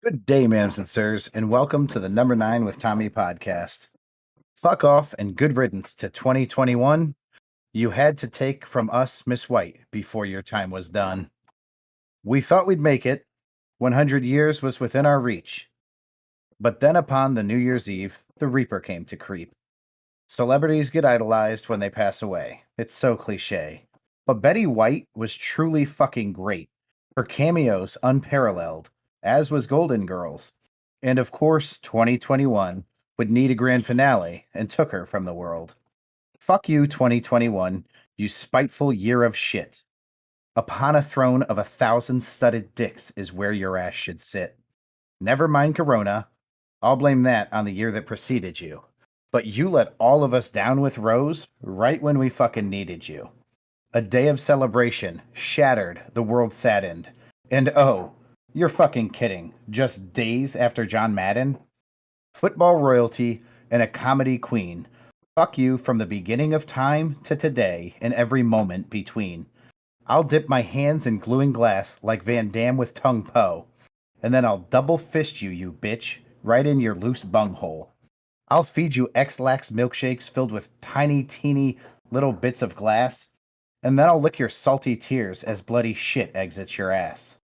Good day, ma'ams and sirs, and welcome to the Number 9 with Tommy podcast. Fuck off and good riddance to 2021. You had to take from us Miss White before your time was done. We thought we'd make it. 100 years was within our reach. But then upon the New Year's Eve, the Reaper came to creep. Celebrities get idolized when they pass away. It's so cliche. But Betty White was truly fucking great. Her cameos unparalleled, as was Golden Girls. And of course, 2021 would need a grand finale and took her from the world. Fuck you, 2021, you spiteful year of shit. Upon a throne of 1,000 studded dicks is where your ass should sit. Never mind Corona. I'll blame that on the year that preceded you. But you let all of us down with Rose right when we fucking needed you. A day of celebration, shattered, the world saddened. And oh, you're fucking kidding. Just days after John Madden? Football royalty and a comedy queen. Fuck you from the beginning of time to today and every moment between. I'll dip my hands in gluing glass like Van Damme with Tung Po. And then I'll double fist you, you bitch, right in your loose bunghole. I'll feed you X-Lax milkshakes filled with tiny, teeny little bits of glass, and then I'll lick your salty tears as bloody shit exits your ass.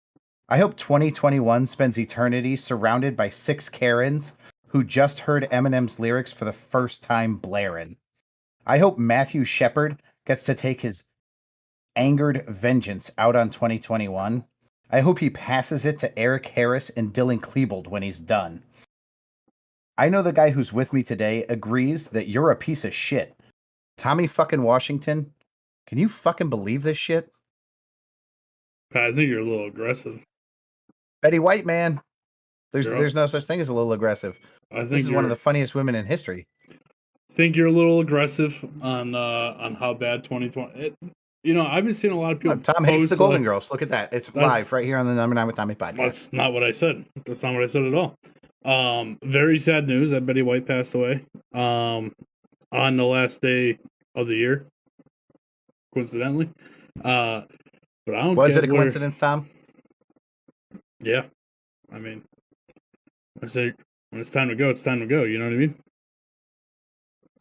I hope 2021 spends eternity surrounded by 6 Karens who just heard Eminem's lyrics for the first time blaring. I hope Matthew Shepard gets to take his angered vengeance out on 2021. I hope he passes it to Eric Harris and Dylan Klebold when he's done. I know the guy who's with me today agrees that you're a piece of shit. Tommy fucking Washington, can you fucking believe this shit? I think you're a little aggressive. Betty White, man. There's no such thing as a little aggressive. This is one of the funniest women in history. I think you're a little aggressive on how bad 2020. I've been seeing a lot of people. Look, Tom hates the Golden Girls. Look at that. It's live right here on the Number 9 with Tommy podcast. That's not what I said. That's not what I said at all. Very sad news that Betty White passed away on the last day of the year, coincidentally. But I don't. Was it a coincidence, Tom? Yeah, I mean, I say when it's time to go, it's time to go. You know what I mean?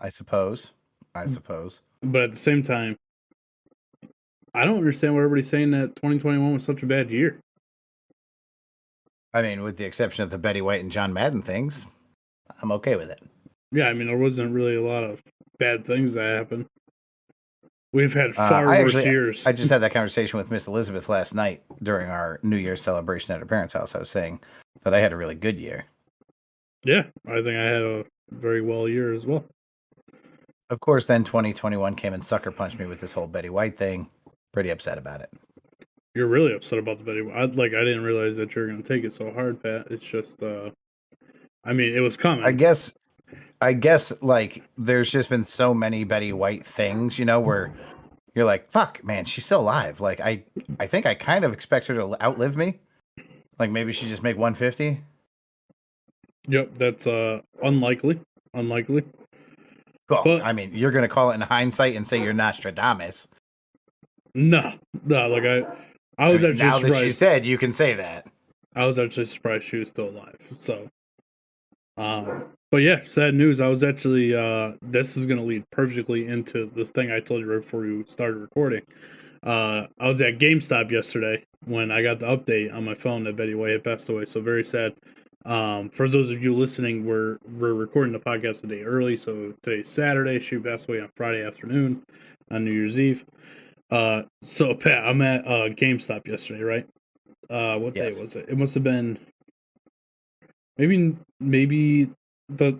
I suppose. But at the same time, I don't understand why everybody's saying that 2021 was such a bad year. I mean, with the exception of the Betty White and John Madden things, I'm okay with it. Yeah, I mean, there wasn't really a lot of bad things that happened. We've had far worse years. I just had that conversation with Miss Elizabeth last night during our New Year's celebration at her parents' house. I was saying that I had a really good year. Yeah, I think I had a very well year as well. Of course, then 2021 came and sucker punched me with this whole Betty White thing. Pretty upset about it. You're really upset about the Betty White. I didn't realize that you were going to take it so hard, Pat. It's just, I mean, it was coming. I guess, like, there's just been so many Betty White things, where you're like, fuck, man, she's still alive. Like, I think I kind of expect her to outlive me. Like, maybe she just make 150. Yep, that's unlikely. Unlikely. Well, but, I mean, you're going to call it in hindsight and say you're Nostradamus. No, like I was actually now surprised. That she's dead, you can say that. I was actually surprised she was still alive. So, but yeah, sad news. I was actually this is going to lead perfectly into this thing I told you right before we started recording. I was at GameStop yesterday when I got the update on my phone that Betty White had passed away. So very sad. For those of you listening, we're recording the podcast a day early. So today's Saturday. She passed away on Friday afternoon on New Year's Eve. So Pat, I'm at GameStop yesterday, right? What day was it? It must have been maybe the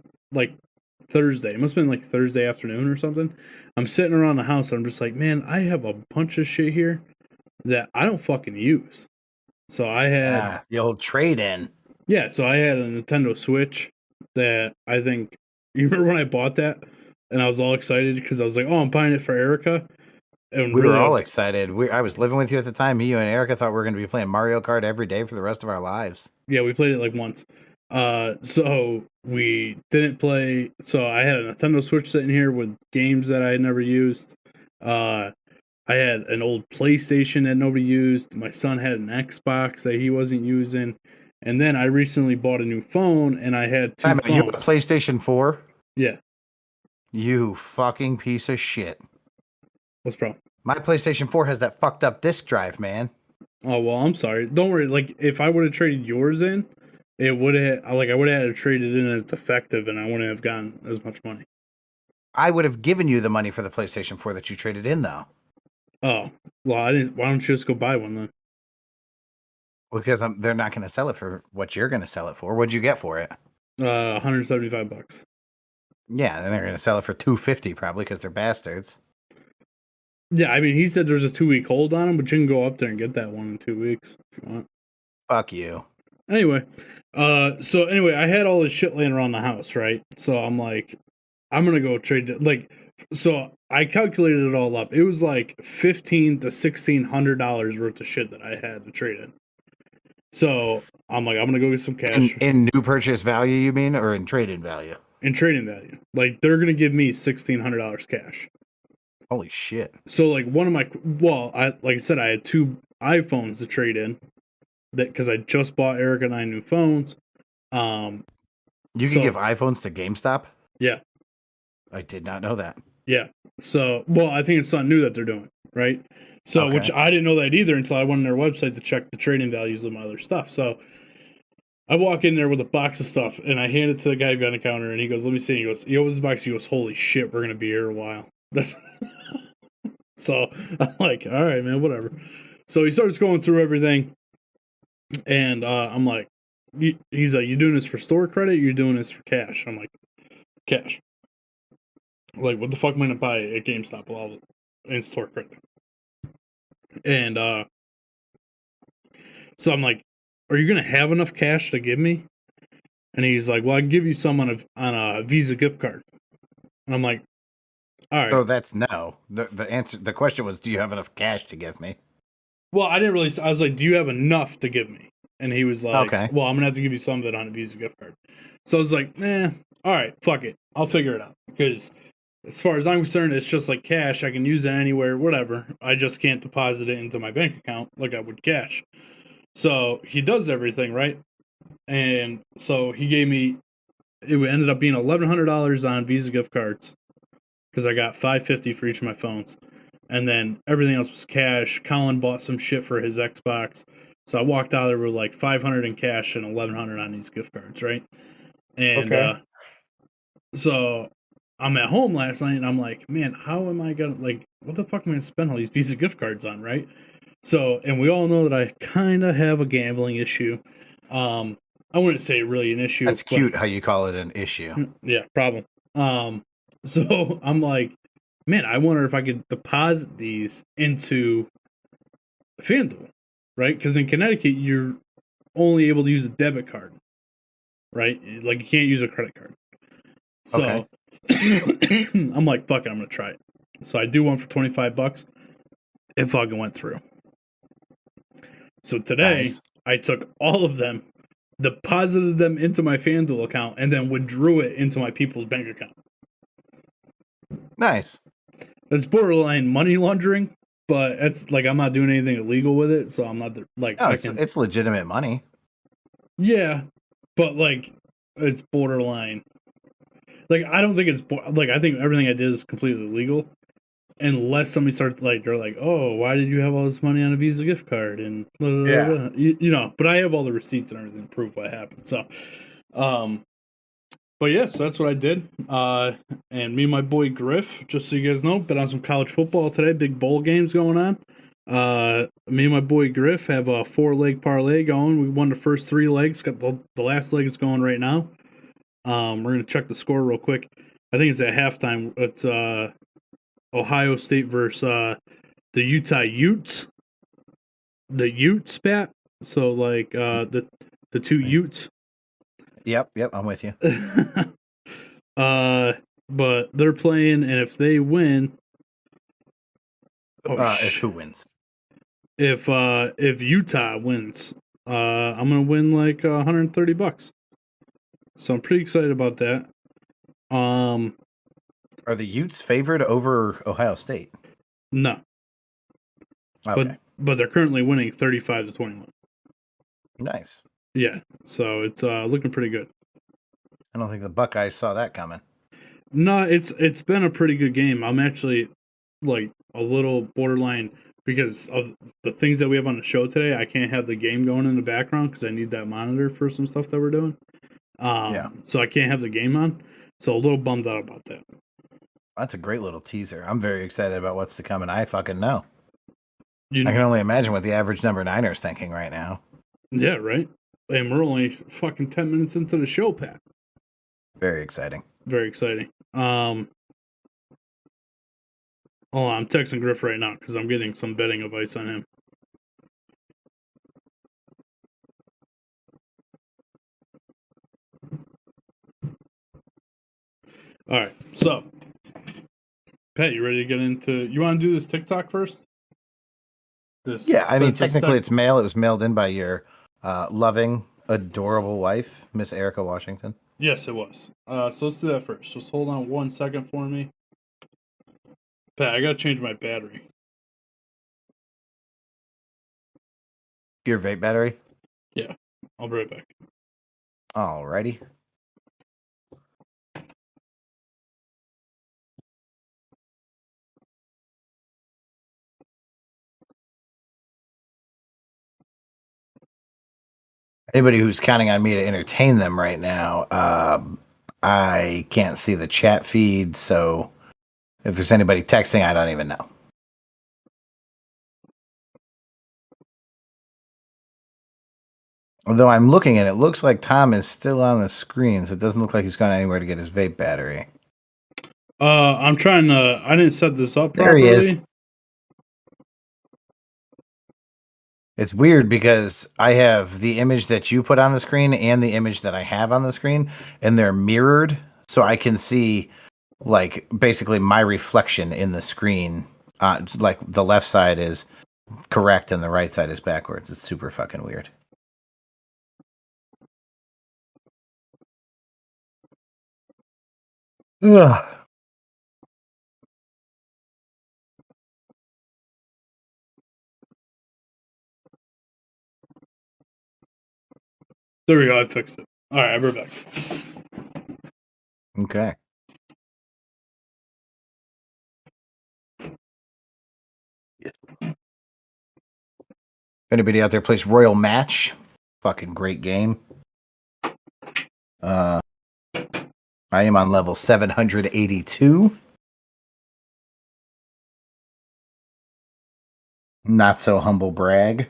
Thursday. It must have been like Thursday afternoon or something. I'm sitting around the house and I'm just like, man, I have a bunch of shit here that I don't fucking use. So I had the old trade-in. Yeah, so I had a Nintendo Switch that I think, you remember when I bought that and I was all excited because I was like, oh, I'm buying it for Erica. And we were all excited. I was living with you at the time. Me, you, and Erica thought we were going to be playing Mario Kart every day for the rest of our lives. Yeah, we played it like once. So we didn't play. So I had a Nintendo Switch sitting here with games that I had never used. I had an old PlayStation that nobody used. My son had an Xbox that he wasn't using. And then I recently bought a new phone, and I had two Time out, you have a phones. PlayStation 4? Yeah, You fucking piece of shit. what's the problem? My PlayStation 4 has that fucked up disk drive, man. Oh well, I'm sorry. Don't worry. Like if I would have traded yours in, it would have like I would have had to trade it in as defective, and I wouldn't have gotten as much money. I would have given you the money for the PlayStation 4 that you traded in, though. Oh well, I didn't. Why don't you just go buy one then? Because they're not going to sell it for what you're going to sell it for. What'd you get for it? $175. Yeah, then they're going to sell it for $250 probably because they're bastards. Yeah, I mean, he said there's a 2-week hold on them, but you can go up there and get that one in 2 weeks if you want. Fuck you. Anyway, so anyway, I had all this shit laying around the house, right? So I'm like, I'm gonna go trade it. Like, so I calculated it all up. It was like $1,500 to $1,600 worth of shit that I had to trade in. So I'm like, I'm gonna go get some cash In new purchase value, you mean, or in trade-in value? in trading value. Like, they're gonna give me $1,600 cash. Holy shit. So like one of my like I said, I had 2 iPhones to trade in. That because I just bought Eric and I new phones. You can give iPhones to GameStop? Yeah. I did not know that. Yeah. So, well, I think it's something new that they're doing, right? So, Okay. which I didn't know that either until I went on their website to check the trading values of my other stuff. So, I walk in there with a box of stuff and I hand it to the guy behind the counter and he goes, "Let me see." He goes, "Yo, this box." He goes, "Holy shit, we're gonna be here a while." That's so I'm like, "All right, man, whatever." So he starts going through everything, and I'm like, he's like, "You doing this for store credit? You're doing this for cash?" I'm like, "Cash." Like, what the fuck am I gonna buy at GameStop with all in store credit? And so I'm like, "Are you gonna have enough cash to give me?" And he's like, "Well, I can give you some on a Visa gift card." And I'm like, "All right." So that's no. The question was, do you have enough cash to give me? Well, I didn't really. I was like, "Do you have enough to give me?" And he was like, Okay. "Well, I'm gonna have to give you some of it on a Visa gift card." So I was like, all right, fuck it, I'll figure it out because as far as I'm concerned, it's just like cash. I can use it anywhere, whatever. I just can't deposit it into my bank account like I would cash. So he does everything right, and so he gave me. It ended up being $1,100 on Visa gift cards because I got $550 for each of my phones, and then everything else was cash. Colin bought some shit for his Xbox, so I walked out there with like $500 in cash and $1,100 on these gift cards, right? And Okay. so I'm at home last night and I'm like, man, how am I gonna like what the fuck am I gonna spend all these Visa gift cards on, right? So, and we all know that I kind of have a gambling issue. I wouldn't say really an issue. That's cute how you call it an issue. Yeah, problem. So I'm like, man, I wonder if I could deposit these into FanDuel, right? Because in Connecticut, you're only able to use a debit card, right? Like you can't use a credit card. So I'm like, fuck it, I'm gonna try it. So I do one for $25. It fucking went through. So today I took all of them, deposited them into my FanDuel account, and then withdrew it into my people's bank account. Nice. It's borderline money laundering, but it's like I'm not doing anything illegal with it, so I'm not like. No, it's legitimate money. Yeah, but like it's borderline. Like I don't think it's like I think everything I did is completely legal, unless somebody starts like they're like, oh, why did you have all this money on a Visa gift card and blah, blah, blah, blah. You know. But I have all the receipts and everything to prove what happened. So, but yes, so that's what I did. And me and my boy Griff, just so you guys know, been on some college football today. Big bowl games going on. Me and my boy Griff have a 4-leg parlay going. We won the first 3 legs. Got the last leg is going right now. We're gonna check the score real quick. I think it's at halftime. It's Ohio State versus the Utah Utes. The Utes, Pat. So like the 2 Utes. Yep, I'm with you. But they're playing, and if they win, if who wins? If Utah wins, I'm gonna win like $130. So I'm pretty excited about that. Are the Utes favored over Ohio State? No. Okay. But they're currently winning 35-21. Nice. Yeah, so it's looking pretty good. I don't think the Buckeyes saw that coming. No, it's been a pretty good game. I'm actually like a little borderline because of the things that we have on the show today. I can't have the game going in the background because I need that monitor for some stuff that we're doing. Yeah. So I can't have the game on. So a little bummed out about that. That's a great little teaser. I'm very excited about what's to come, and I fucking know. You I can know, only imagine what the average number niner is thinking right now. yeah, right. And we're only fucking 10 minutes into the show, Pat. Very exciting. Very exciting. Oh, I'm texting Griff right now because I'm getting some betting advice on him. All right, so Pat, you ready to get into? You want to do this TikTok first? Yeah, I mean, technically it's mail. It was mailed in by your loving, adorable wife, Miss Erica Washington. Yes, it was. So let's do that first. Just hold on 1 second for me. Pat, I gotta change my battery. Your vape battery? Yeah, I'll be right back. Alrighty. Anybody who's counting on me to entertain them right now, I can't see the chat feed, so if there's anybody texting, I don't even know. Although I'm looking at it, looks like Tom is still on the screen, so it doesn't look like he's gone anywhere to get his vape battery. I'm trying to. I didn't set this up There properly. he is. It's weird because I have the image that you put on the screen and the image that I have on the screen, and they're mirrored, so I can see like basically my reflection in the screen. Like the left side is correct and the right side is backwards. It's super fucking weird. Ugh. There we go. I fixed it. All right, we're back. Okay. Anybody out there plays Royal Match? Fucking great game. I am on level 782. Not so humble brag.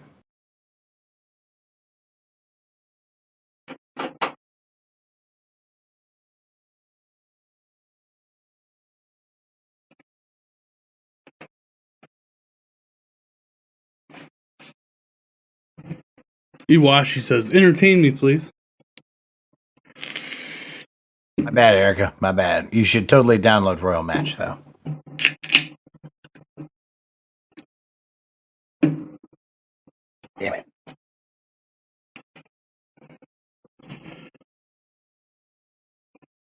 Iwashi says, "Entertain me, please." My bad, Erica. My bad. You should totally download Royal Match, though. Damn it.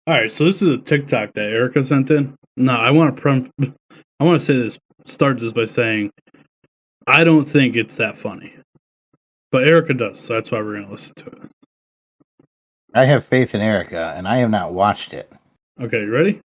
All right, so this is a TikTok that Erica sent in. No, I want to say this. Start this by saying, I don't think it's that funny, but Erica does, so that's why we're gonna listen to it. I have faith in Erica, and I have not watched it. Okay, you ready?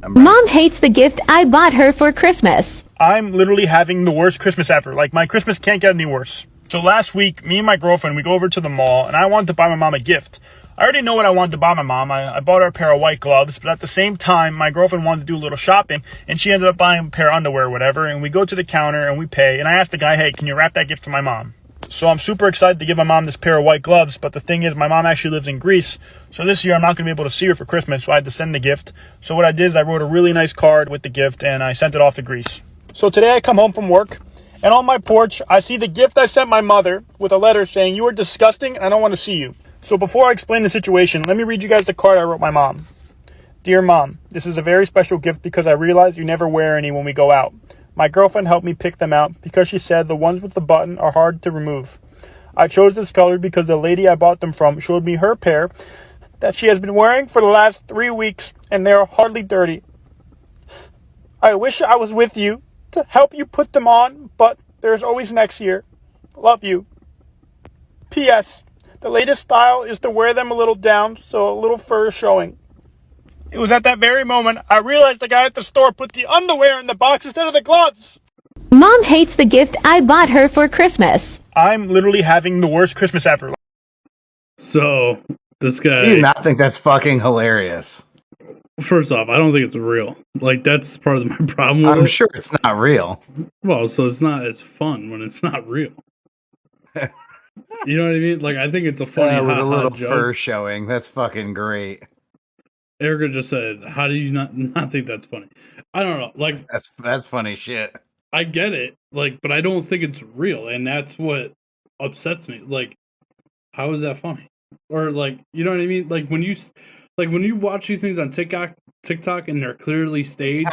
Mom hates the gift I bought her for Christmas. I'm literally having the worst Christmas ever. Like, my Christmas can't get any worse. So last week, me and my girlfriend, we go over to the mall, and I wanted to buy my mom a gift. I already know what I wanted to buy my mom. I bought her a pair of white gloves, but at the same time, my girlfriend wanted to do a little shopping, and she ended up buying a pair of underwear or whatever, and we go to the counter, and we pay, and I asked the guy, hey, can you wrap that gift to my mom? So I'm super excited to give my mom this pair of white gloves, but the thing is, my mom actually lives in Greece, so this year I'm not going to be able to see her for Christmas, so I had to send the gift. So what I did is I wrote a really nice card with the gift, and I sent it off to Greece. So today I come home from work, and on my porch, I see the gift I sent my mother with a letter saying, you are disgusting, and I don't want to see you. So before I explain the situation, let me read you guys the card I wrote my mom. Dear Mom, this is a very special gift because I realize you never wear any when we go out. My girlfriend helped me pick them out because she said the ones with the button are hard to remove. I chose this color because the lady I bought them from showed me her pair that she has been wearing for the last 3 weeks, and they are hardly dirty. I wish I was with you to help you put them on, but there's always next year. Love you. P.S. The latest style is to wear them a little down, so a little fur is showing. It was at that very moment I realized the guy at the store put the underwear in the box instead of the gloves. Mom hates the gift I bought her for Christmas. I'm literally having the worst Christmas ever. So, this guy... I do not think that's fucking hilarious. First off, I don't think it's real. Like, that's part of my problem with it. I'm sure it's not real. Well, so it's not as fun when it's not real. You know what I mean? Like, I think it's a funny with a little joke. fur showing. That's fucking great. Erica just said, how do you not think that's funny? I don't know. Like, That's funny shit. I get it. Like, but I don't think it's real. And that's what upsets me. Like, how is that funny? Or like, you know what I mean? Like when you watch these things on TikTok and they're clearly staged,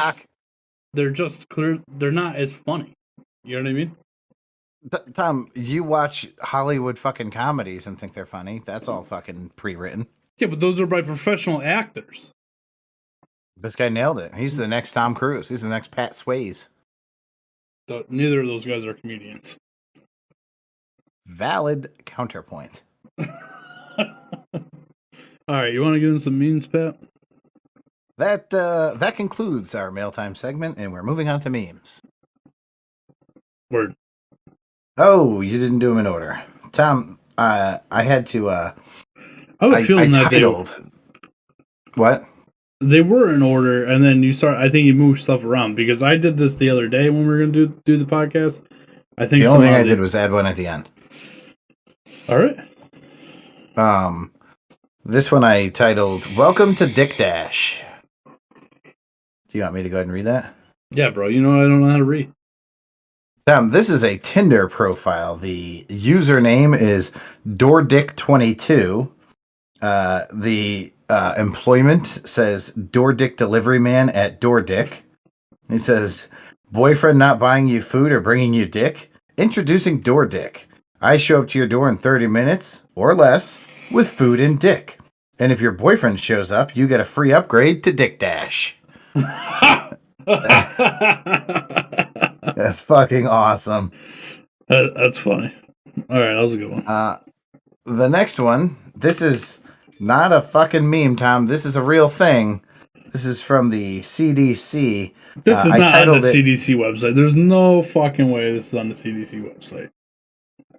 they're just clear. They're not as funny. You know what I mean? Tom, you watch Hollywood fucking comedies and think they're funny. That's all fucking pre-written. Yeah, but those are by professional actors. This guy nailed it. He's the next Tom Cruise. He's the next Pat Swayze. Neither of those guys are comedians. Valid counterpoint. All right, you want to get in some memes, Pat? That concludes our mail time segment, and we're moving on to memes. Word. Oh, you didn't do them in order, Tom. I had to. I have a feeling that titled. What? They were in order, and then I think you moved stuff around because I did this the other day when we were going to do the podcast. I think the only thing I did was add one at the end. All right. This one I titled "Welcome to Dick Dash." Do you want me to go ahead and read that? Yeah, bro. You know I don't know how to read. Tom, this is a Tinder profile. The username is DoorDick22. The employment says DoorDick delivery man at DoorDick. He says, boyfriend not buying you food or bringing you dick? Introducing DoorDick. I show up to your door in 30 minutes or less with food and dick. And if your boyfriend shows up, you get a free upgrade to Dick Dash. That's fucking awesome. That's funny. All right, that was a good one. The next one, this is not a fucking meme, Tom. This is a real thing. This is from the CDC. This is not on the CDC website. There's no fucking way this is on the CDC website.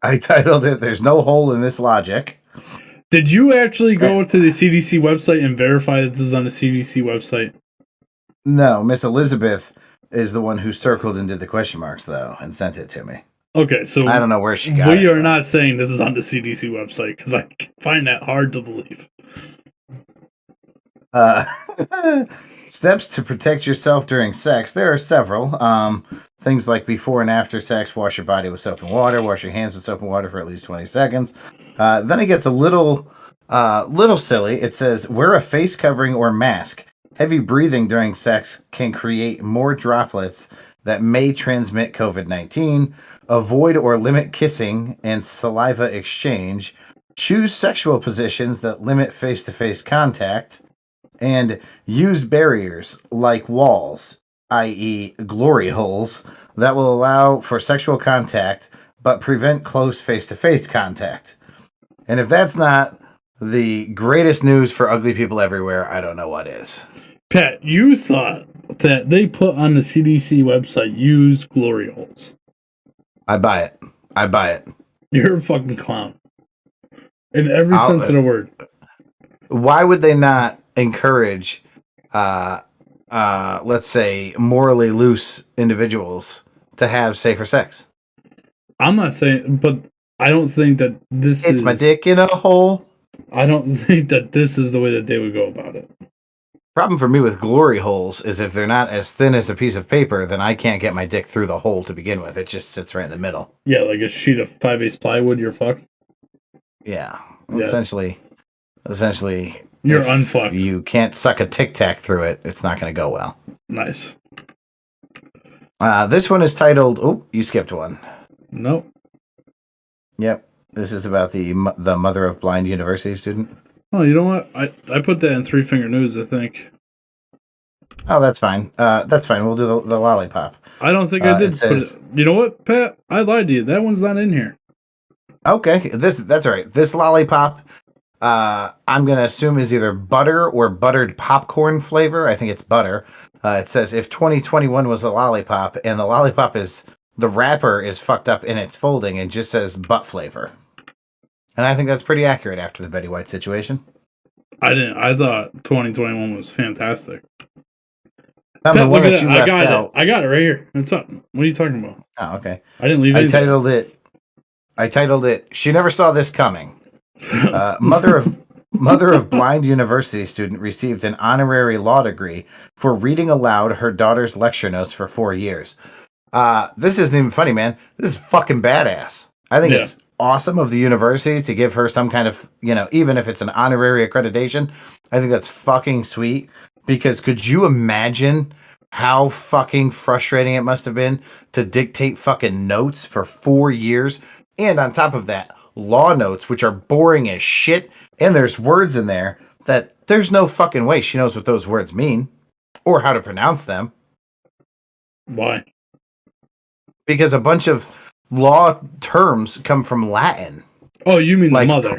I titled it, There's No Hole in This Logic. Did you actually go to the CDC website and verify that this is on the CDC website? No, Miss Elizabeth is the one who circled and did the question marks, though, and sent it to me. Okay, so I don't know where she got it. We are not saying this is on the CDC website because I find that hard to believe. Steps to protect yourself during sex. There are several. Things like before and after sex, wash your body with soap and water, wash your hands with soap and water for at least 20 seconds. Then it gets a little silly. It says, wear a face covering or mask. Heavy breathing during sex can create more droplets that may transmit COVID-19. Avoid or limit kissing and saliva exchange. Choose sexual positions that limit face-to-face contact. And use barriers like walls, i.e. glory holes, that will allow for sexual contact but prevent close face-to-face contact. And if that's not the greatest news for ugly people everywhere, I don't know what is. Pat, you thought that they put on the CDC website, use glory holes. I buy it. You're a fucking clown. In every sense of the word. Why would they not encourage, let's say, morally loose individuals to have safer sex? I'm not saying, but I don't think that It's my dick in a hole. I don't think that this is the way that they would go about it. Problem for me with glory holes is if they're not as thin as a piece of paper, then I can't get my dick through the hole to begin with. It just sits right in the middle. Yeah, like a sheet of 5/8 plywood, you're fucked. Yeah. Essentially, you're unfucked. You can't suck a Tic Tac through it. It's not going to go well. Nice. This one is titled. Oh, you skipped one. Nope. Yep. This is about the mother of blind university student. Oh, you know what? I put that in Three Finger News, I think. Oh, that's fine. That's fine. We'll do the lollipop. I don't think I did. You know what, Pat? I lied to you. That one's not in here. Okay, that's all right. This lollipop, I'm gonna assume is either butter or buttered popcorn flavor. I think it's butter. It says if 2021 was a lollipop, and the lollipop is the wrapper is fucked up in its folding and just says butt flavor. And I think that's pretty accurate after the Betty White situation. I thought 2021 was fantastic. Tom, the one that you left out. I got it right here. What's up? What are you talking about? Oh, okay. I didn't leave anything. I titled it. She never saw this coming. Mother of blind university student received an honorary law degree for reading aloud her daughter's lecture notes for 4 years. This isn't even funny, man. This is fucking badass. I think it's awesome of the university to give her some kind of, even if it's an honorary accreditation. I think that's fucking sweet. Because could you imagine how fucking frustrating it must have been to dictate fucking notes for 4 years? And on top of that, law notes, which are boring as shit, and there's words in there that there's no fucking way she knows what those words mean or how to pronounce them. Why? Because a bunch of law terms come from Latin. Oh, you mean like the mother?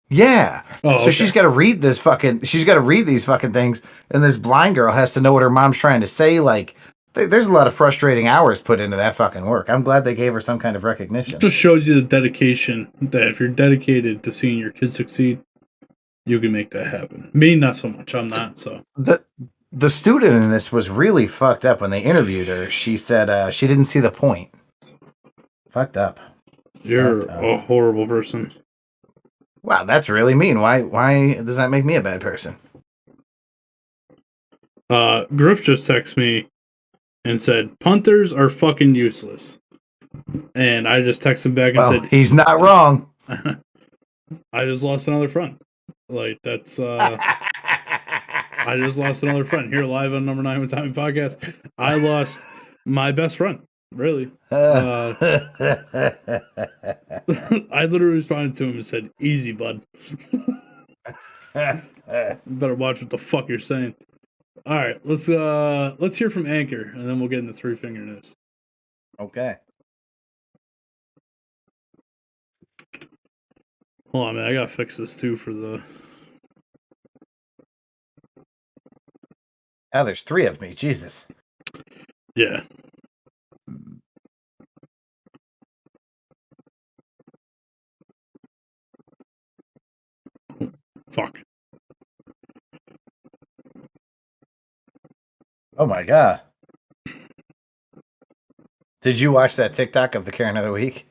Yeah. Oh, so she's got to read these fucking things, and this blind girl has to know what her mom's trying to say. Like, there's a lot of frustrating hours put into that fucking work. I'm glad they gave her some kind of recognition. It just shows you the dedication that if you're dedicated to seeing your kids succeed, you can make that happen. Me, not so much. I'm not. So the student in this was really fucked up when they interviewed her. She said she didn't see the point. Fucked up. You're a horrible person. Wow, that's really mean. Why does that make me a bad person? Griff just texted me and said, punters are fucking useless. And I just texted him back and said, he's not wrong. I just lost another friend. Like, that's, I just lost another friend here live on Number 9 with Tommy Podcast. I lost my best friend. Really. I literally responded to him and said, easy, bud. You better watch what the fuck you're saying. All right, let's hear from Anchor, and then we'll get into Three Finger News. Okay. Hold on, man. I gotta fix this too for the. Oh, there's 3 of me. Jesus. Yeah. Fuck. Oh my god. Did you watch that TikTok of the Karen of the Week?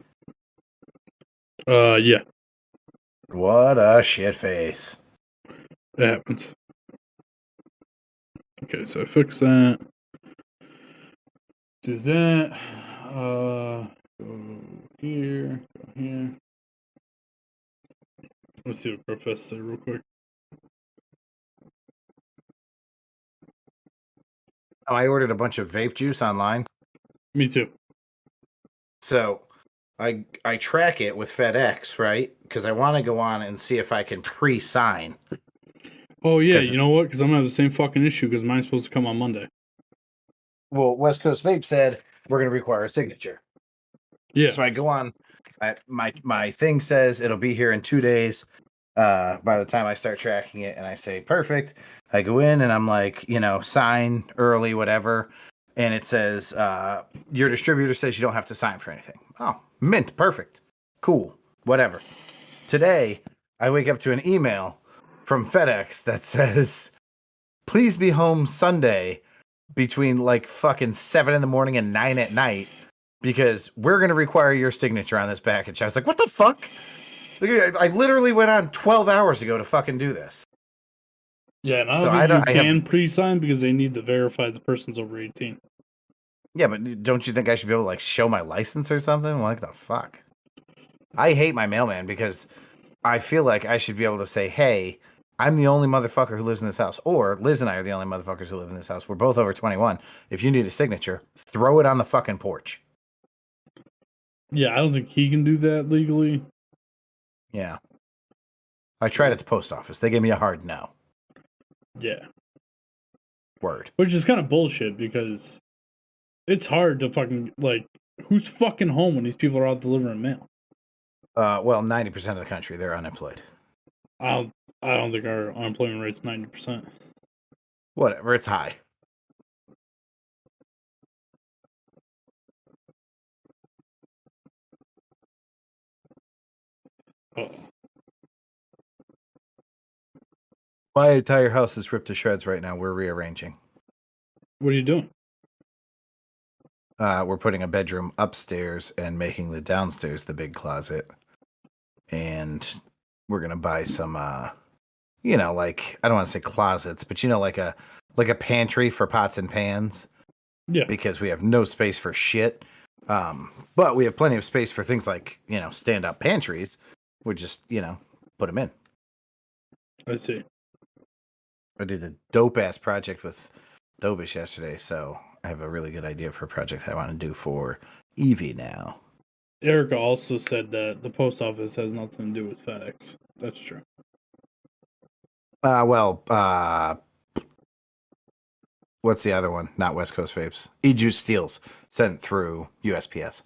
Yeah. What a shit face. It happens. Okay, so fix that. Do that. Go here. Go here. Let's see what Professor said real quick. Oh, I ordered a bunch of vape juice online. Me too. So I track it with FedEx, right? Because I want to go on and see if I can pre-sign. Oh, yeah. You know what? Because I'm going to have the same fucking issue because mine's supposed to come on Monday. Well, West Coast Vape said we're going to require a signature. Yeah. So I go on. My thing says it'll be here in 2 days. By the time I start tracking it, and I say perfect, I go in and I'm like, sign early, whatever. And it says, your distributor says you don't have to sign for anything. Oh, mint. Perfect. Cool. Whatever. Today, I wake up to an email from FedEx that says, please be home Sunday between like fucking 7 in the morning and 9 at night because we're going to require your signature on this package. I was like, what the fuck? I literally went on 12 hours ago to fucking do this. Yeah, and I don't think you can pre-sign because they need to verify the person's over 18. Yeah, but don't you think I should be able to like show my license or something? Like the fuck? I hate my mailman because I feel like I should be able to say, hey, I'm the only motherfucker who lives in this house. Or Liz and I are the only motherfuckers who live in this house. We're both over 21. If you need a signature, throw it on the fucking porch. Yeah, I don't think he can do that legally. Yeah. I tried at the post office. They gave me a hard no. Yeah. Word. Which is kind of bullshit because it's hard to fucking, like, who's fucking home when these people are out delivering mail? Well, 90% of the country, they're unemployed. I don't think our unemployment rate's 90%. Whatever, it's high. Oh, My entire house is ripped to shreds right now. We're rearranging. what are you doing? We're putting a bedroom upstairs and making the downstairs the big closet. And we're gonna buy some like, I don't want to say closets, but like a pantry for pots and pans. Yeah. Because we have no space for shit. But we have plenty of space for things like, stand up pantries. We just, put them in. I see. I did a dope ass project with Dobish yesterday, so I have a really good idea for a project I want to do for Evie now. Erica also said that the post office has nothing to do with FedEx. That's true. What's the other one? Not West Coast Vapes. E-Juice Steels sent through USPS.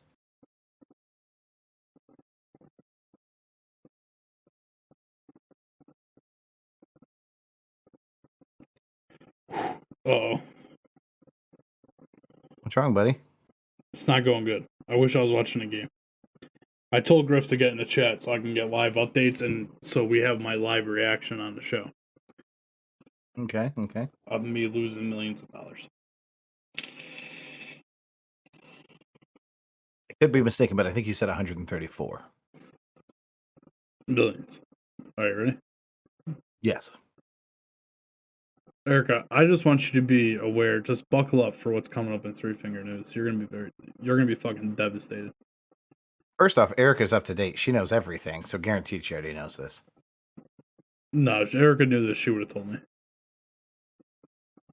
Uh-oh. What's wrong, buddy? It's not going good. I wish I was watching a game. I told Griff to get in the chat so I can get live updates, and so we have my live reaction on the show Okay. of me losing millions of dollars. I could be mistaken, but I think you said 134. Billions. All right, ready? Yes. Erica, I just want you to be aware. Just buckle up for what's coming up in Three Finger News. You're gonna be fucking devastated. First off, Erica's up to date. She knows everything, so guaranteed she already knows this. No, if Erica knew this, she would have told me.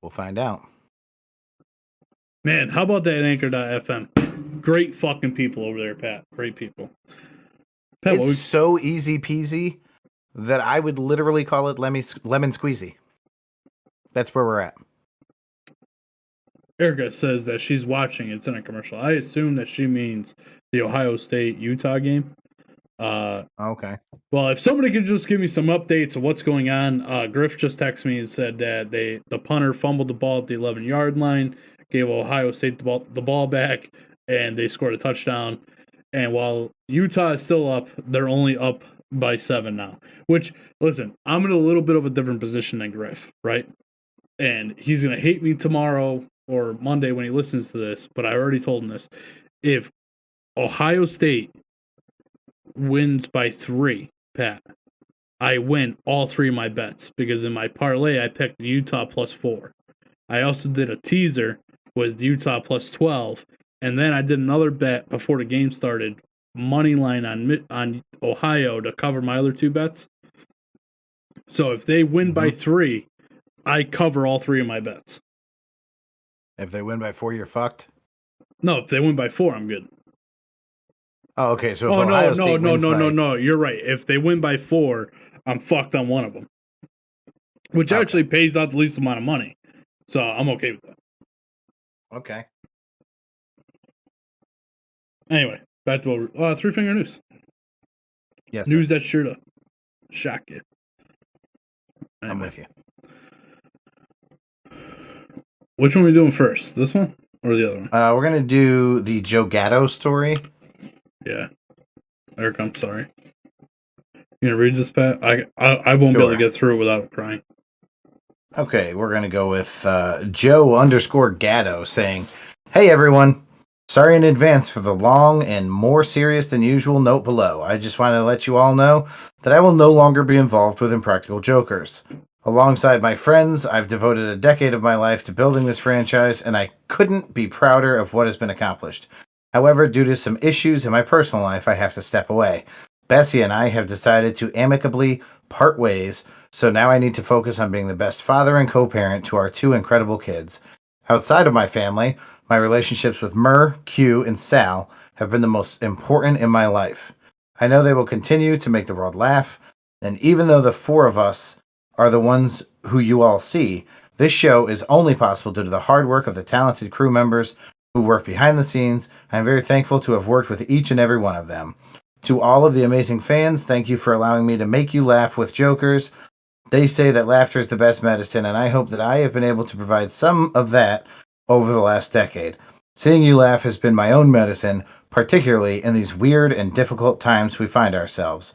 We'll find out. Man, how about that Anchor.fm? Great fucking people over there, Pat. Great people. Pat, It's so easy peasy that I would literally call it lemon squeezy. That's where we're at. Erica says that she's watching. It's in a commercial. I assume that she means the Ohio State-Utah game. Okay. Well, if somebody could just give me some updates of what's going on. Griff just texted me and said that the punter fumbled the ball at the 11-yard line, gave Ohio State the ball back, and they scored a touchdown. And while Utah is still up, they're only up by 7 now. Which, listen, I'm in a little bit of a different position than Griff, right? And he's going to hate me tomorrow or Monday when he listens to this, but I already told him this. If Ohio State wins by 3, Pat, I win all 3 of my bets because in my parlay, I picked Utah plus 4. I also did a teaser with Utah plus 12, and then I did another bet before the game started, money line on Ohio to cover my other 2 bets. So if they win by 3, I cover all 3 of my bets. If they win by 4, you're fucked? No, if they win by 4, I'm good. Oh, okay. So if Ohio State wins by... No. You're right. If they win by 4, I'm fucked on one of them. Which actually pays out the least amount of money. So I'm okay with that. Okay. Anyway, back to what Three Finger News. Yes. News that's sure to shock you. Anyway. I'm with you. Which one are we doing first? This one or the other one? We're going to do the Joe Gatto story. Yeah. Eric, I'm sorry. You gonna read this, Pat? I won't be able to get through it without crying. Okay, we're going to go with Joe_Gatto saying, "Hey everyone, sorry in advance for the long and more serious than usual note below. I just wanted to let you all know that I will no longer be involved with Impractical Jokers. Alongside my friends, I've devoted a decade of my life to building this franchise, and I couldn't be prouder of what has been accomplished. However, due to some issues in my personal life, I have to step away. Bessie and I have decided to amicably part ways, so now I need to focus on being the best father and co-parent to our 2 incredible kids. Outside of my family, my relationships with Murr, Q, and Sal have been the most important in my life. I know they will continue to make the world laugh, and even though the 4 of us are the ones who you all see, this show is only possible due to the hard work of the talented crew members who work behind the scenes. I am very thankful to have worked with each and every one of them. To all of the amazing fans, thank you for allowing me to make you laugh with jokers. They say that laughter is the best medicine, and I hope that I have been able to provide some of that over the last decade. Seeing you laugh has been my own medicine, particularly in these weird and difficult times we find ourselves.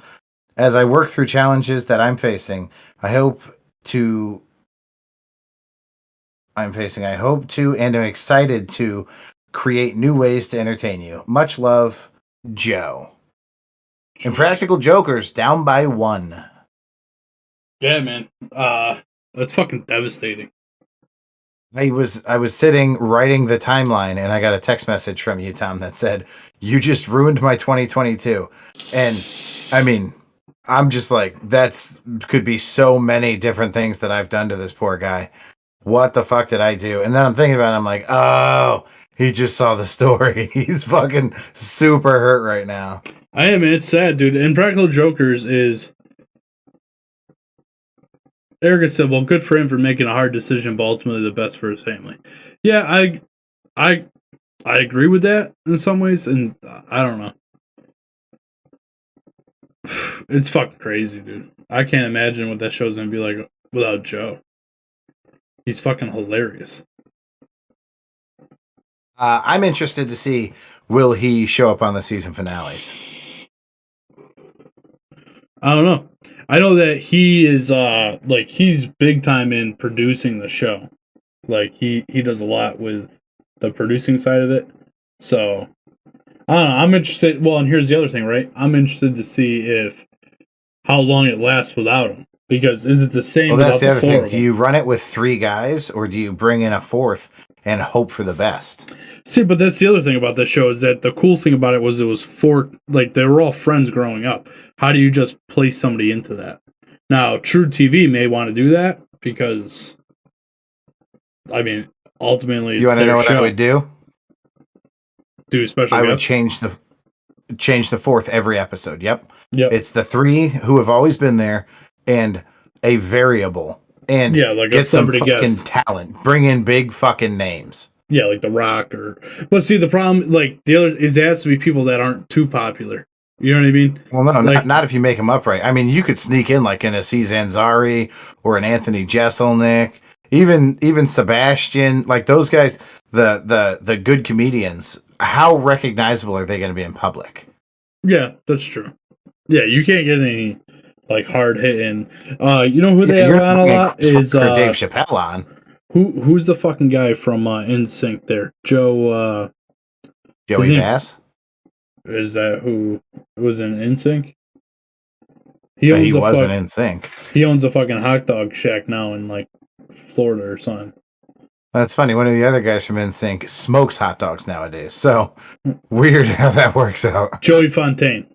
As I work through challenges that I'm facing, I hope to and am excited to create new ways to entertain you. Much love, Joe. Impractical Jokers down by 1. Yeah, man. That's fucking devastating. I was sitting writing the timeline, and I got a text message from you, Tom, that said, "You just ruined my 2022." And I mean, I'm just like, that's could be so many different things that I've done to this poor guy. What the fuck did I do? And then I'm thinking about it, I'm like, oh, he just saw the story. He's fucking super hurt right now. I am, man. It's sad, dude. Impractical Jokers is... Eric said, well, good for him for making a hard decision, but ultimately the best for his family. Yeah, I agree with that in some ways, and I don't know. It's fucking crazy, dude. I can't imagine what that show's gonna be like without Joe. He's fucking hilarious. I'm interested to see, will he show up on the season finales? I don't know. I know that he is he's big time in producing the show. Like he does a lot with the producing side of it. So I don't know. I'm interested. Well, and here's the other thing, right? I'm interested to see how long it lasts without him. Because is it the same? Well, that's the other thing. Do you run it with 3 guys, or do you bring in a 4th and hope for the best? See, but that's the other thing about this show is that the cool thing about it was 4, like, they were all friends growing up. How do you just place somebody into that? Now, True TV may want to do that because, I mean, ultimately, you want to know what I would do? Do special I guest? would change the 4th every episode. Yep. It's the 3 who have always been there and a variable. And like get some fucking talent. Bring in big fucking names. Yeah, like The Rock But see, the problem, like, the other is it has to be people that aren't too popular. You know what I mean? Well, no, like, not if you make them upright. I mean, you could sneak in like an Aziz Ansari or an Anthony Jeselnik, even Sebastian, like those guys, the good comedians. How recognizable are they going to be in public? Yeah, that's true. Yeah, you can't get any like hard hitting. You know who they have on a lot is Dave Chappelle on. Who's the fucking guy from NSYNC there? Joey Bass? Is that who was in NSYNC? He wasn't in sync. He owns a fucking hot dog shack now in like Florida or something. That's funny. One of the other guys from NSYNC smokes hot dogs nowadays. So weird how that works out. Joey Fontaine.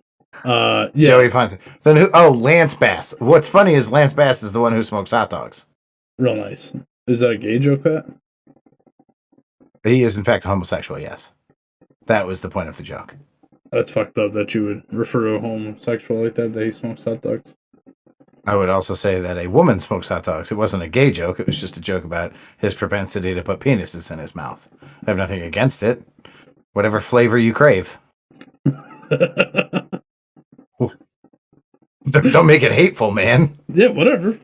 Yeah. Joey Fontaine. Then who? Oh, Lance Bass. What's funny is Lance Bass is the one who smokes hot dogs. Real nice. Is that a gay joke, Pat? He is in fact homosexual. Yes, that was the point of the joke. That's fucked up that you would refer to a homosexual like that he smokes hot dogs. I would also say that a woman smokes hot dogs. It wasn't a gay joke. It was just a joke about his propensity to put penises in his mouth. I have nothing against it. Whatever flavor you crave. Don't make it hateful, man. Yeah, whatever.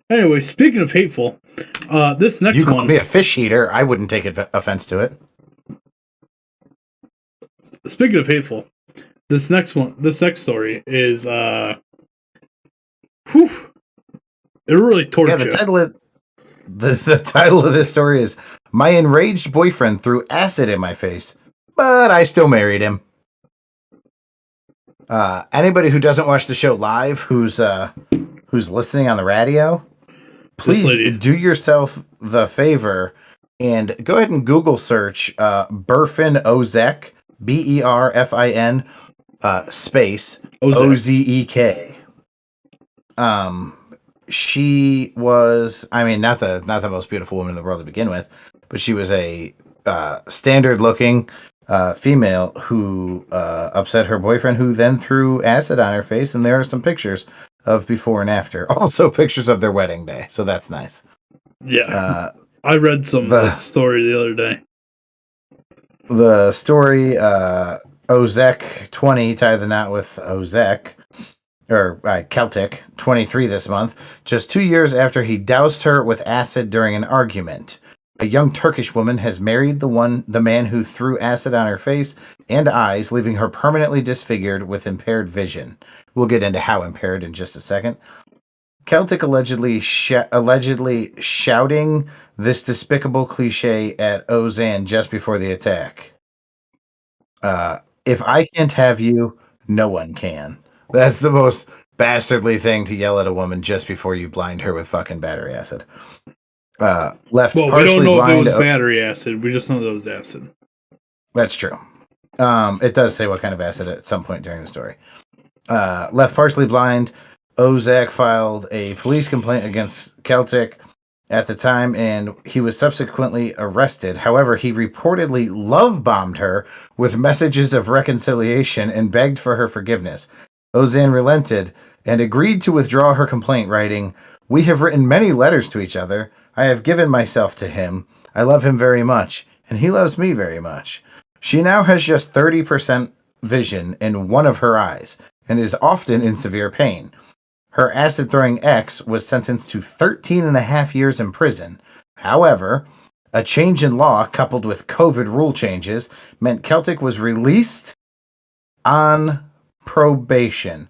Anyway, speaking of hateful, this next one... You called me a fish eater. I wouldn't take offense to it. Speaking of hateful, this next story is... It really tortured you. The title of this story is "My Enraged Boyfriend Threw Acid in My Face, but I Still Married Him." Anybody who doesn't watch the show live, who's listening on the radio, please do yourself the favor and go ahead and Google search Berfin Ozek, Berfin space Ozek. She was, I mean, not the most beautiful woman in the world to begin with, but she was a standard looking female who upset her boyfriend, who then threw acid on her face. And there are some pictures of before and after, also pictures of their wedding day. So that's nice. Yeah. I read some of this story the other day. The story Ozek 20 tied the knot with Ozek, or Celtic 23 this month, just 2 years after he doused her with acid during an argument. A young Turkish woman has married the man who threw acid on her face and eyes, leaving her permanently disfigured with impaired vision. We'll get into how impaired in just a second. Celtic allegedly shouting this despicable cliche at Ozan just before the attack. If I can't have you, no one can. That's the most bastardly thing to yell at a woman just before you blind her with fucking battery acid. Left Well, we partially don't know if it blind. was battery acid. We just know that it was acid. That's true. It does say what kind of acid at some point during the story. Left partially blind, Ozak filed a police complaint against Celtic at the time, and he was subsequently arrested. However, he reportedly love-bombed her with messages of reconciliation and begged for her forgiveness. Ozan relented and agreed to withdraw her complaint, writing, "We have written many letters to each other. I have given myself to him. I love him very much, and he loves me very much. She now has just 30% vision in one of her eyes and is often in severe pain. Her acid-throwing ex was sentenced to 13 and a half years in prison. However, a change in law coupled with COVID rule changes meant Celtic was released on probation.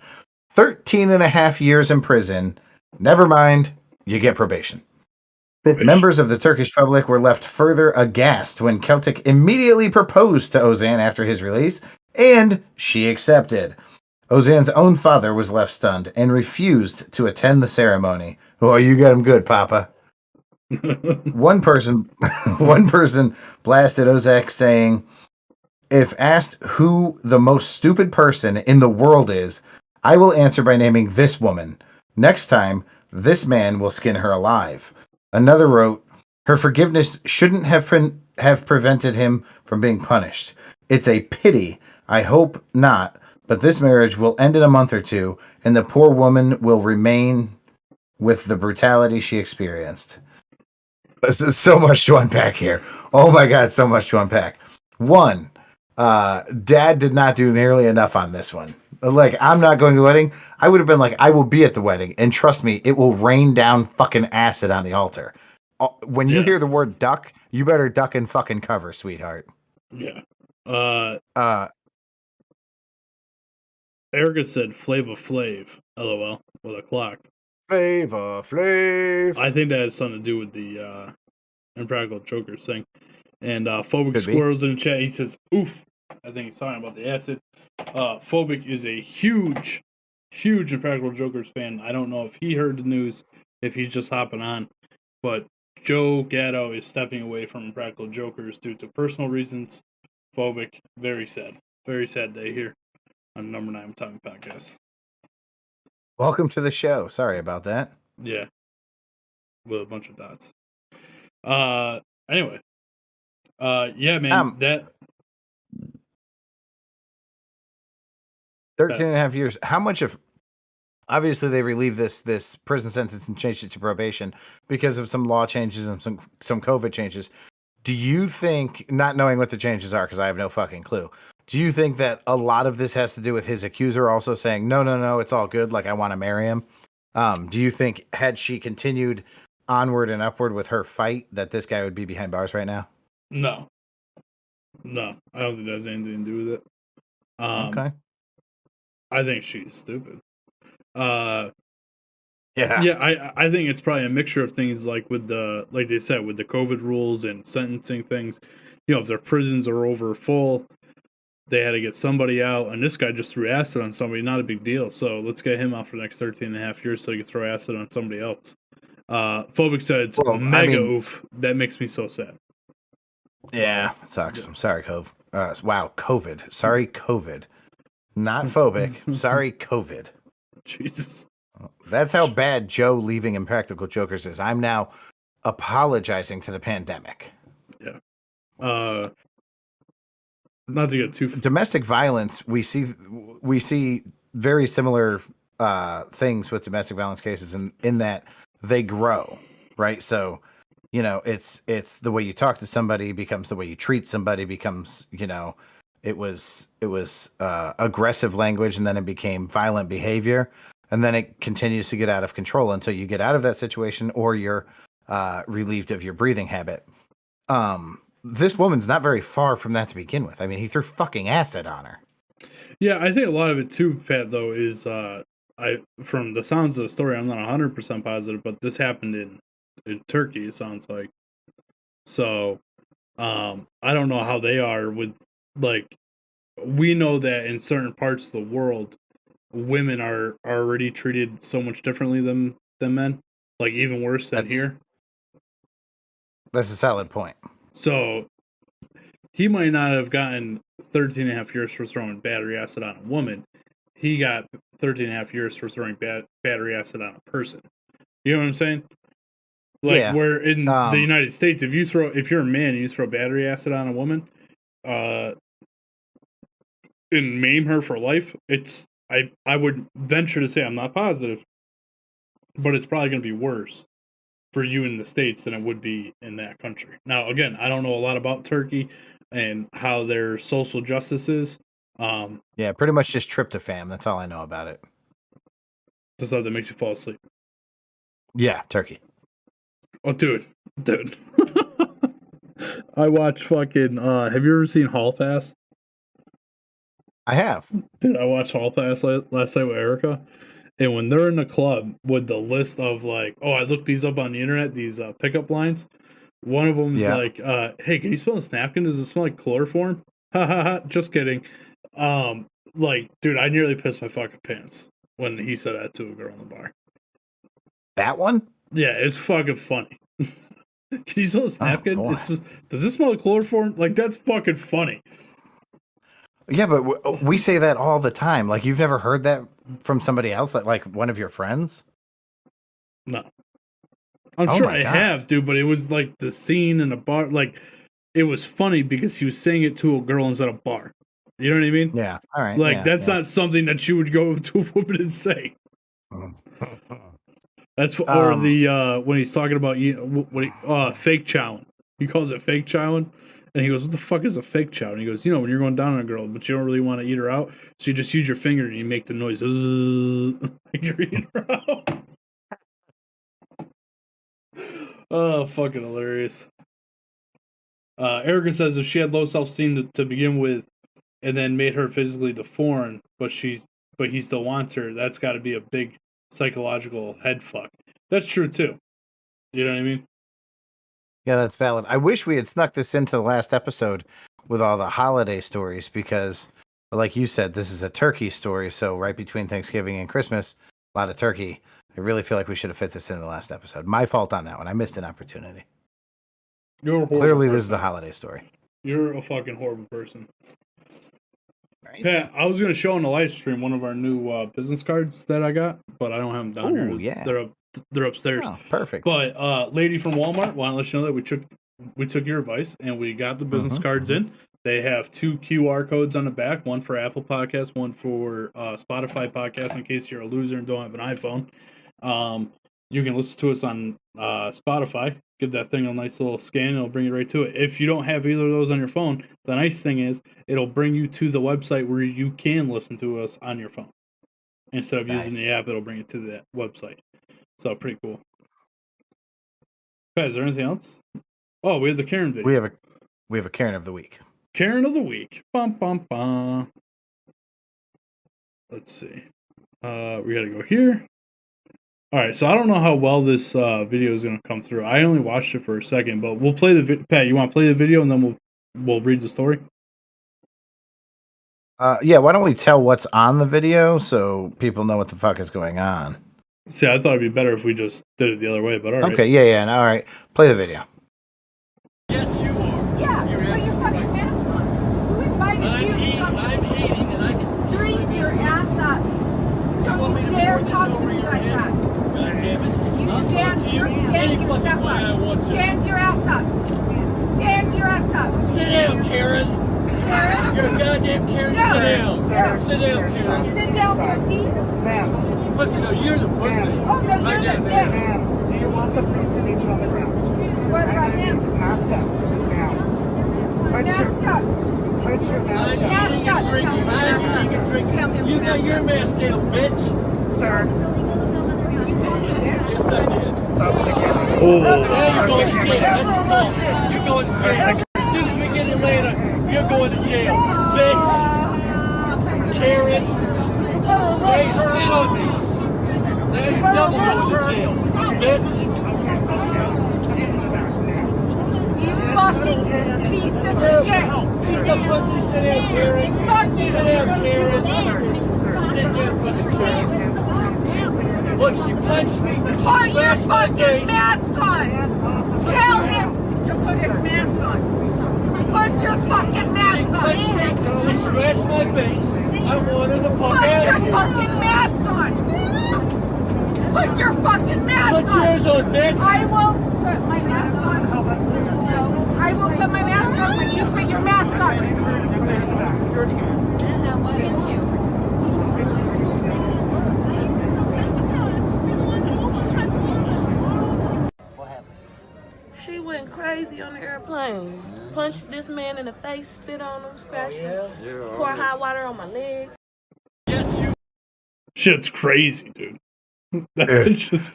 13 and a half years in prison. Never mind, you get probation. Members of the Turkish public were left further aghast when Celtic immediately proposed to Ozan after his release, and she accepted. Ozan's own father was left stunned and refused to attend the ceremony. Oh, you got him good, Papa. One person blasted Ozak saying, "If asked who the most stupid person in the world is, I will answer by naming this woman. Next time, this man will skin her alive." Another wrote, "Her forgiveness shouldn't have prevented him from being punished. It's a pity. I hope not. But this marriage will end in a month or two, and the poor woman will remain with the brutality she experienced." So much to unpack here. Oh my God, so much to unpack. One, Dad did not do nearly enough on this one. Like, I'm not going to the wedding. I would have been like, I will be at the wedding, and trust me, it will rain down fucking acid on the altar. When you hear the word duck, you better duck and fucking cover, sweetheart. Yeah. Erica said Flava Flav, LOL, with a clock. Flava Flav. I think that has something to do with the Impractical Jokers thing. And Phobic Could be. Squirrels in the chat, he says, oof. I think he's talking about the acid. Phobic is a huge Impractical Jokers fan. I don't know if he heard the news, if he's just hopping on. But Joe Gatto is stepping away from Impractical Jokers due to personal reasons. Phobic, very sad. Very sad day here on Number 9 Tommy Podcast. Welcome to the show. Sorry about that. Yeah. With a bunch of dots. Anyway. Yeah, man. that 13 and a half years. How much of... Obviously, they relieved this prison sentence and changed it to probation because of some law changes and some COVID changes. Do you think, not knowing what the changes are, because I have no fucking clue, do you think that a lot of this has to do with his accuser also saying, no, it's all good, like I want to marry him? Do you think, had she continued onward and upward with her fight, that this guy would be behind bars right now? No, I don't think that has anything to do with it. Okay. I think she's stupid. Yeah. I think it's probably a mixture of things, like with like they said, with the COVID rules and sentencing things. You know, if their prisons are over full, they had to get somebody out, and this guy just threw acid on somebody. Not a big deal. So let's get him out for the next 13 and a half years so he can throw acid on somebody else. Phobic said it's oof. That makes me so sad. Yeah, it sucks. I'm sorry, Cove. Wow, COVID. Sorry, COVID. Not phobic. Sorry, COVID. Jesus. That's how bad Joe leaving Impractical Jokers is. I'm now apologizing to the pandemic. Yeah. Not to get too... Domestic violence, we see very similar things with domestic violence cases in that they grow, right? So, you know, it's the way you talk to somebody becomes the way you treat somebody becomes, you know, it was aggressive language, and then it became violent behavior, and then it continues to get out of control until you get out of that situation or you're relieved of your breathing habit. This woman's not very far from that to begin with. I mean, he threw fucking acid on her. Yeah, I think a lot of it too, Pat, though, is from the sounds of the story, I'm not 100% positive, but this happened in Turkey, it sounds like. So, I don't know how they are with, like, we know that in certain parts of the world, women are already treated so much differently than men, like even worse than here. That's a solid point. So, he might not have gotten 13 and a half years for throwing battery acid on a woman. He got 13 and a half years for throwing battery acid on a person. You know what I'm saying? Like, Yeah. where in the United States, if you're a man and you throw battery acid on a woman, and maim her for life, I would venture to say, I'm not positive, but it's probably going to be worse for you in the States than it would be in that country. Now, again, I don't know a lot about Turkey and how their social justice is. Yeah, pretty much just tryptophan. That's all I know about it. The stuff that makes you fall asleep. Yeah, Turkey. Oh, dude. I watch fucking, have you ever seen Hall Pass? I have. Dude, I watched Hall Pass last night with Erica. And when they're in the club with the list of like, oh, I looked these up on the internet, these pickup lines. One of them is like, hey, can you smell this napkin? Does it smell like chloroform? Ha ha ha. Just kidding. Like, dude, I nearly pissed my fucking pants when he said that to a girl in the bar. That one? Yeah, it's fucking funny. Can you smell this napkin? Does this smell like chloroform? Like, that's fucking funny. Yeah, but we say that all the time. Like, you've never heard that from somebody else, like one of your friends? No. I'm sure I have, dude, but it was like the scene in a bar. Like, it was funny because he was saying it to a girl instead of a bar. You know what I mean? Yeah. All right. Like, that's not something that you would go to a woman and say. That's or the when he's talking about fake chowing. He calls it fake chowing, and he goes, "What the fuck is a fake chow?" And he goes, "You know, when you're going down on a girl, but you don't really want to eat her out, so you just use your finger and you make the noise like you're eating her out." Oh, fucking hilarious. Erica says if she had low self-esteem to begin with, and then made her physically deformed, but he still wants her, that's got to be a big psychological head fuck. That's true too. You know what I mean? Yeah, that's valid. I wish we had snuck this into the last episode with all the holiday stories because, like you said, this is a turkey story. So right between Thanksgiving and Christmas, a lot of turkey. I really feel like we should have fit this in the last episode. My fault on that one. I missed an opportunity. Clearly, this is a holiday story. You're a fucking horrible person. Right? Pat, I was going to show on the live stream one of our new business cards that I got, but I don't have them down here. Yeah. They're upstairs. Oh, perfect. But lady from Walmart wanted to let you know that we took your advice and we got the business cards in. They have 2 QR codes on the back, one for Apple Podcasts, one for Spotify Podcasts in case you're a loser and don't have an iPhone. You can listen to us on Spotify. Give that thing a nice little scan and it'll bring you right to it. If you don't have either of those on your phone, the nice thing is it'll bring you to the website where you can listen to us on your phone. Instead of using the app, it'll bring you to that website. So pretty cool. Pat, is there anything else? Oh, we have the Karen video. We have a Karen of the week. Karen of the week. Bum bum bum. Let's see. We gotta go here. All right, so I don't know how well this video is gonna come through. I only watched it for a second, but we'll play the video. Pat, you want to play the video and then we'll read the story? Yeah. Why don't we tell what's on the video so people know what the fuck is going on? See, I thought it'd be better if we just did it the other way, but all right. Okay. Yeah. All right. Play the video. Yes, you are. Yeah, put your fucking mask on. Who invited you to come I'm eating and I can... drink your ass up? Don't you dare talk to me like that. God damn it. You I'll stand, talk to you you're any standing fucking yourself way I want up. to. Stand your ass up. Stand your ass up. Sit down, Karen. Karen? You're a goddamn Karen. No. Sit down. Sir. Sit down, Karen. Sit down, pussy. Pussy, no, you're the pussy. Oh, no, Right you're down the there. dick. Ma'am, do you want the police to meet you on the ground? What about him? Mask up. Now. Mask up. Put your mask I'm on. eating and drinking. I'm eating and drinking. Tell him You to got mask your up. mask down, bitch. Sir, Yes, I did. stop it again. Oh, Now you're going to jail. That's assault. You're going to jail. As soon as we get in Atlanta, you're going to jail. Bitch. Karen. Hey, spit on me. Now you're double going to jail. Bitch. You fucking piece of shit. Piece of pussy. Sit down, Karen. Fuck you. Sit down, Karen. Sit down, fucking Karen. Look, she punched me. She Put your slashed my fucking face. mask on. Tell him to put his mask on. Put your fucking She mask punched on. me. She scratched my face. I want her the fuck Put out your of here. fucking mask on. Put your fucking mask Put on. yours on, bitch. I will put my mask on. I will put my mask on when you put your mask on. Thank you. She went crazy on the airplane. Punched this man in the face, spit on him, scratched him, poured hot water on my leg. Yes, you. shit's crazy, dude. That Dude, bitch is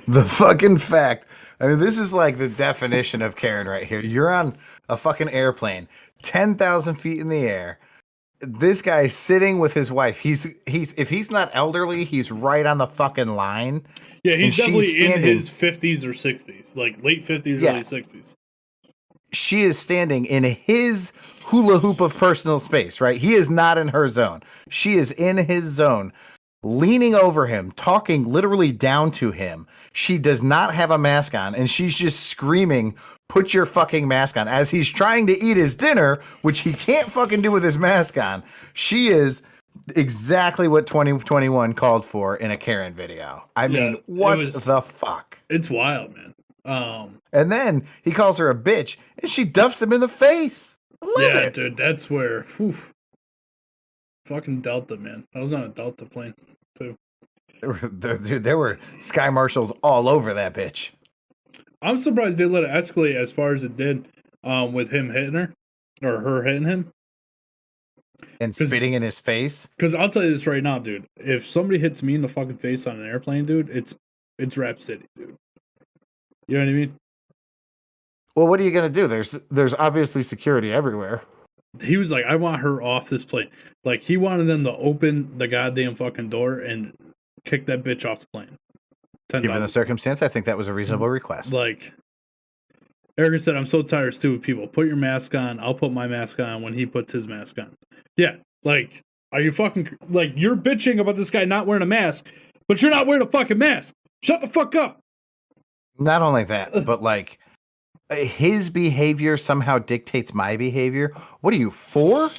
the fucking fact. I mean, this is like the definition of Karen right here. You're on a fucking airplane, 10,000 feet in the air. This guy's sitting with his wife. He's if he's not elderly, he's right on the fucking line. Yeah, And he's she's definitely in standing- his 50s or 60s, like late 50s, Yeah. early 60s. She is standing in his hula hoop of personal space, right? He is not in her zone. She is in his zone, leaning over him, talking literally down to him. She does not have a mask on, and she's just screaming, "Put your fucking mask on," as he's trying to eat his dinner, which he can't fucking do with his mask on. She is exactly what 2021 called for in a Karen video. I mean, it what was- the fuck? It's wild, man. And then he calls her a bitch, and she duffs him in the face. I love Yeah, it. dude, that's where. Whew, fucking Delta, man. I was on a Delta plane too. There were sky marshals all over that bitch. I'm surprised they let it escalate as far as it did, with him hitting her or her hitting him. And 'Cause- spitting in his face. Because I'll tell you this right now, dude. If somebody hits me in the fucking face on an airplane, dude, it's Rap City, dude. You know what I mean? Well, what are you gonna do? There's obviously security everywhere. He was like, I want her off this plane. Like, he wanted them to open the goddamn fucking door and kick that bitch off the plane. Given the 10,000. circumstance, I think that was a reasonable request. Like, Erica said, I'm so tired of stupid people. Put your mask on. I'll put my mask on when he puts his mask on. Yeah, like, are you fucking, like, you're bitching about this guy not wearing a mask, but you're not wearing a fucking mask. Shut the fuck up. Not only that, but like his behavior somehow dictates my behavior. What are you, 4?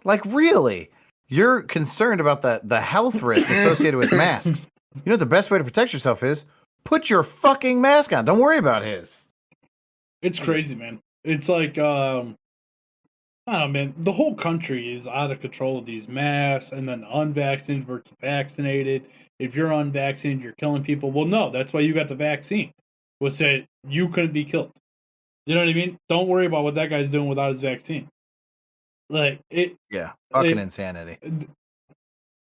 Like, really? You're concerned about the health risk associated with masks. You know what the best way to protect yourself is? Put your fucking mask on. Don't worry about his. It's crazy, man. It's like, I don't know, man. The whole country is out of control with these masks, and then unvaccinated versus vaccinated. If you're unvaccinated, you're killing people. Well, no, that's why you got the vaccine. Was said you couldn't be killed. You know what I mean? Don't worry about what that guy's doing without his vaccine. Like it. Yeah, fucking insanity.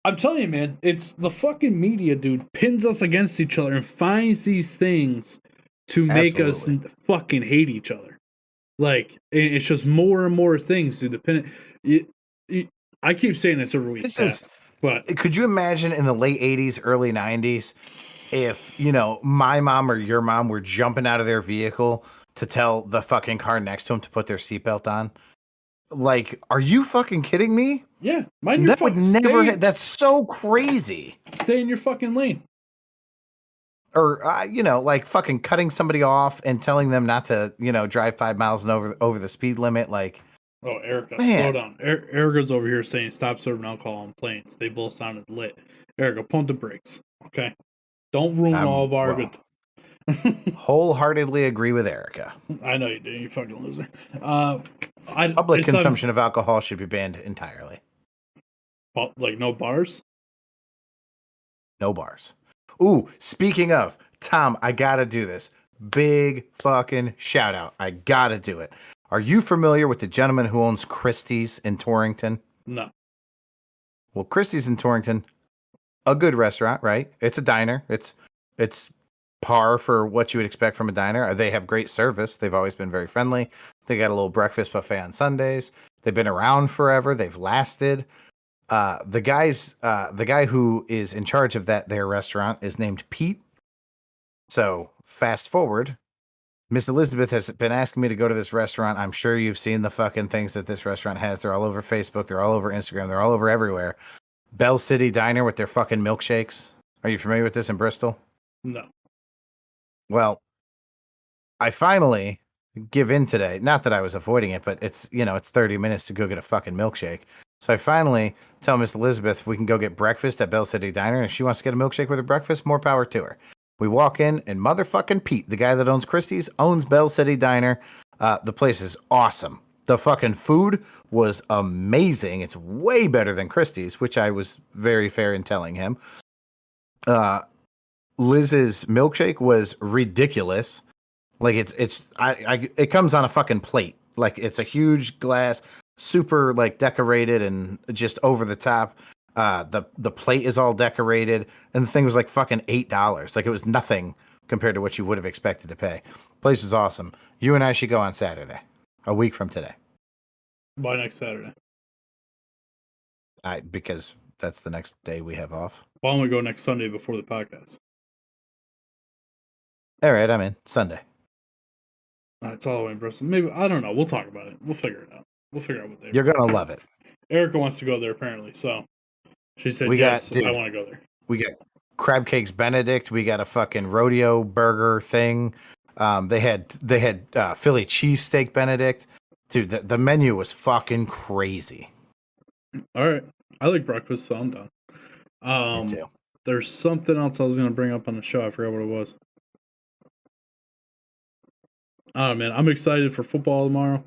I'm telling you, man. It's the fucking media, dude. Pins us against each other and finds these things to make us fucking hate each other. Like it's just more and more things, dude. I keep saying this every week. But could you imagine in the late 80s, early 90s, if, you know, my mom or your mom were jumping out of their vehicle to tell the fucking car next to them to put their seatbelt on? Like, are you fucking kidding me? Yeah, that would never. That's so crazy. Stay in your fucking lane. Or you know, like fucking cutting somebody off and telling them not to, you know, drive 5 miles and over the speed limit. Like, oh, Erica, man. Slow down. Erica's over here saying stop serving alcohol on planes. They both sounded lit. Erica, pump the brakes. Okay, don't ruin all of our good. Wholeheartedly agree with Erica. I know you do. You fucking loser. Public consumption of alcohol should be banned entirely. Like no bars? No bars. Ooh, speaking of, Tom, I gotta do this. Big fucking shout out. I gotta do it. Are you familiar with the gentleman who owns Christie's in Torrington? No. Well, Christie's in Torrington, a good restaurant, right? It's a diner. It's par for what you would expect from a diner. They have great service. They've always been very friendly. They got a little breakfast buffet on Sundays. They've been around forever. They've lasted. The guy who is in charge of their restaurant is named Pete. So fast forward, Miss Elizabeth has been asking me to go to this restaurant. I'm sure you've seen the fucking things that this restaurant has. They're all over Facebook. They're all over Instagram. They're all over everywhere. Bell City Diner with their fucking milkshakes. Are you familiar with this in Bristol? No. Well, I finally give in today. Not that I was avoiding it, but it's 30 minutes to go get a fucking milkshake. So I finally tell Miss Elizabeth we can go get breakfast at Bell City Diner. And if she wants to get a milkshake with her breakfast, more power to her. We walk in, and motherfucking Pete, the guy that owns Christie's, owns Bell City Diner. The place is awesome. The fucking food was amazing. It's way better than Christie's, which I was very fair in telling him. Liz's milkshake was ridiculous. Like it comes on a fucking plate. Like it's a huge glass, super like decorated and just over the top. The plate is all decorated, and the thing was like fucking $8. Like it was nothing compared to what you would have expected to pay. Place was awesome. You and I should go on Saturday, a week from today. By next Saturday. Because that's the next day we have off. Why don't we go next Sunday before the podcast? All right, I'm in. Sunday. It's all the way in Bristol. Maybe, I don't know. We'll talk about it. We'll figure it out. We'll figure out what day. You're going to love it. Erica wants to go there, apparently, so she said, I want to go there. We got crab cakes Benedict. We got a fucking rodeo burger thing. They had Philly cheesesteak Benedict. Dude, the menu was fucking crazy. All right. I like breakfast, so I'm done. Me too. There's something else I was going to bring up on the show. I forgot what it was. Oh, man. I'm excited for football tomorrow.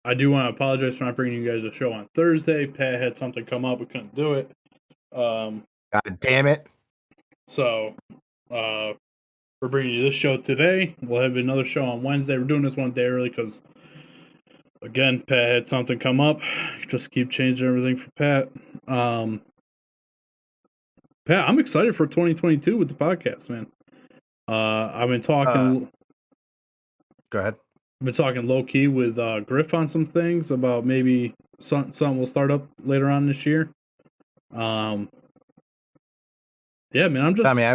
I do want to apologize for not bringing you guys a show on Thursday. Pat had something come up. We couldn't do it. God damn it. So, we're bringing you this show today. We'll have another show on Wednesday. We're doing this one day early because, again, Pat had something come up. Just keep changing everything for Pat. Pat, I'm excited for 2022 with the podcast, man. I've been talking... Go ahead. I've been talking low-key with Griff on some things about maybe something will start up later on this year. Yeah, man, I'm just... I mean,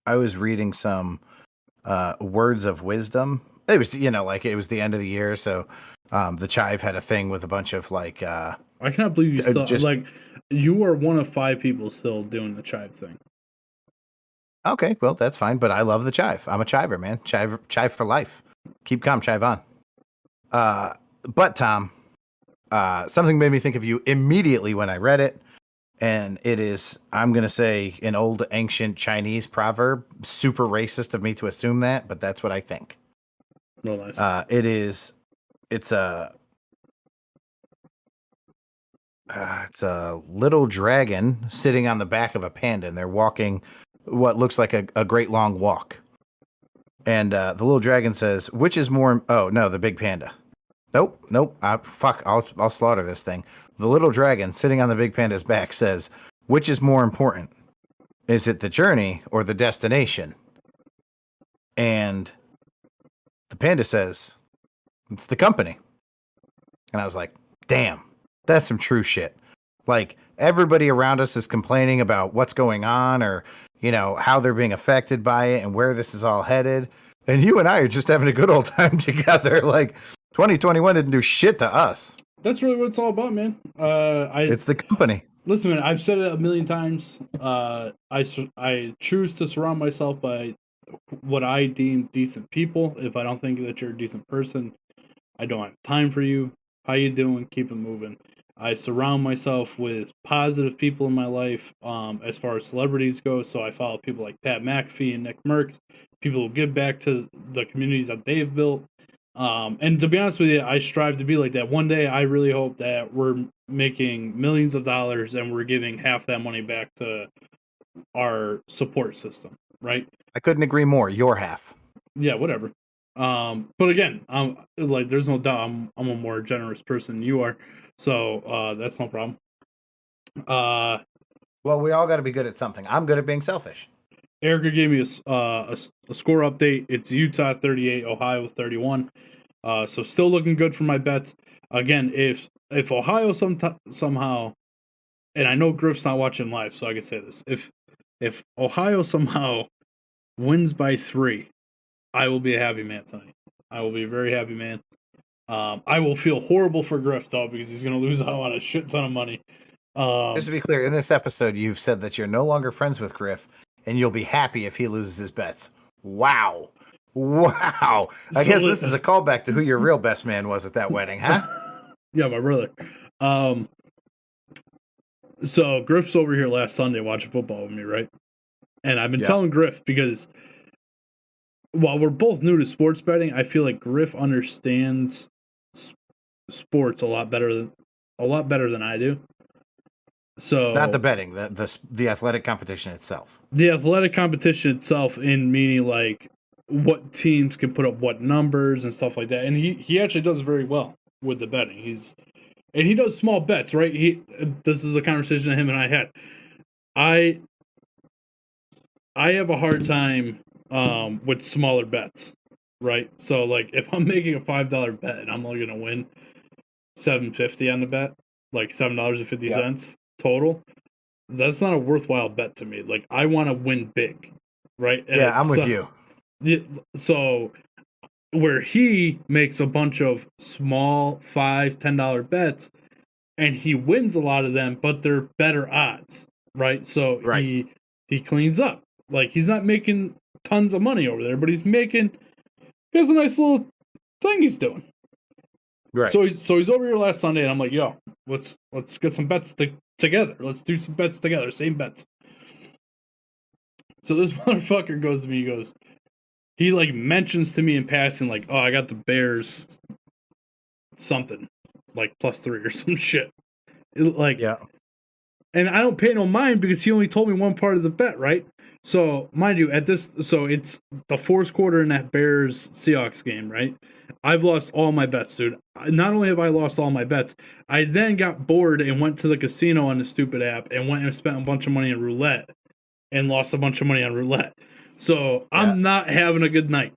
I was reading some words of wisdom. It was, it was the end of the year, so the Chive had a thing with a bunch of like... I cannot believe you still... you are one of 5 people still doing the Chive thing. Okay, well, that's fine, but I love the Chive. I'm a Chiver, man. Chive for life. Keep calm, Chive on. But, Tom, something made me think of you immediately when I read it, and it is, I'm going to say, an old ancient Chinese proverb. Super racist of me to assume that, but that's what I think. Oh, nice. It's a little dragon sitting on the back of a panda, and they're walking what looks like a great long walk. And the little dragon says, which is more... Oh, no, the big panda. Nope. I'll slaughter this thing. The little dragon sitting on the big panda's back says, which is more important? Is it the journey or the destination? And the panda says, it's the company. And I was like, damn, that's some true shit. Like, everybody around us is complaining about what's going on or, how they're being affected by it and where this is all headed. And you and I are just having a good old time together. Like, 2021 didn't do shit to us. That's really what it's all about, man. It's the company. Listen, man, I've said it a million times. I choose to surround myself by what I deem decent people. If I don't think that you're a decent person, I don't have time for you. How you doing? Keep it moving. I surround myself with positive people in my life as far as celebrities go. So I follow people like Pat McAfee and Nick Merckx, people who give back to the communities that they've built. And to be honest with you, I strive to be like that. One day, I really hope that we're making millions of dollars and we're giving half that money back to our support system, right? I couldn't agree more. Your half. Yeah, whatever. But again, I'm like, there's no doubt I'm a more generous person than you are, so that's no problem. Well, we all got to be good at something. I'm good at being selfish. Erica gave me a score update. It's Utah 38, Ohio 31. So still looking good for my bets. Again, if Ohio somehow, and I know Griff's not watching live, so I can say this: if Ohio somehow wins by 3, I will be a happy man tonight. I will be a very happy man. I will feel horrible for Griff though, because he's going to lose out on a shit ton of money. Just to be clear, in this episode, you've said that you're no longer friends with Griff, and you'll be happy if he loses his bets. Wow. I guess this is a callback to who your real best man was at that wedding, huh? Yeah, my brother. So Griff's over here last Sunday watching football with me, right? And I've been telling Griff, because while we're both new to sports betting, I feel like Griff understands sports a lot better than I do. So not the betting, the athletic competition itself. The athletic competition itself, in meaning like what teams can put up what numbers and stuff like that. And he actually does very well with the betting. He does small bets, right? This is a conversation that him and I had. I have a hard time with smaller bets, right? So like if I'm making a $5 bet and I'm only gonna win $7.50 on the bet, like $7.50 total, that's not a worthwhile bet to me. Like I want to win big, right? And I'm with you. So where he makes a bunch of small $5, $10 bets, and he wins a lot of them, but they're better odds, right? So he cleans up. Like he's not making tons of money over there, but he has a nice little thing he's doing. Right. So he's over here last Sunday, and I'm like, yo, let's get some bets together. Let's do some bets together, same bets. So this motherfucker goes to me, he like mentions to me in passing, like, oh, I got the Bears something, like +3 or some shit. And I don't pay no mind because he only told me one part of the bet, right? So mind you, so it's the fourth quarter in that Bears Seahawks game, right? I've lost all my bets, dude. Not only have I lost all my bets, I then got bored and went to the casino on the stupid app and went and spent a bunch of money on roulette and lost a bunch of money on roulette. So I'm not having a good night.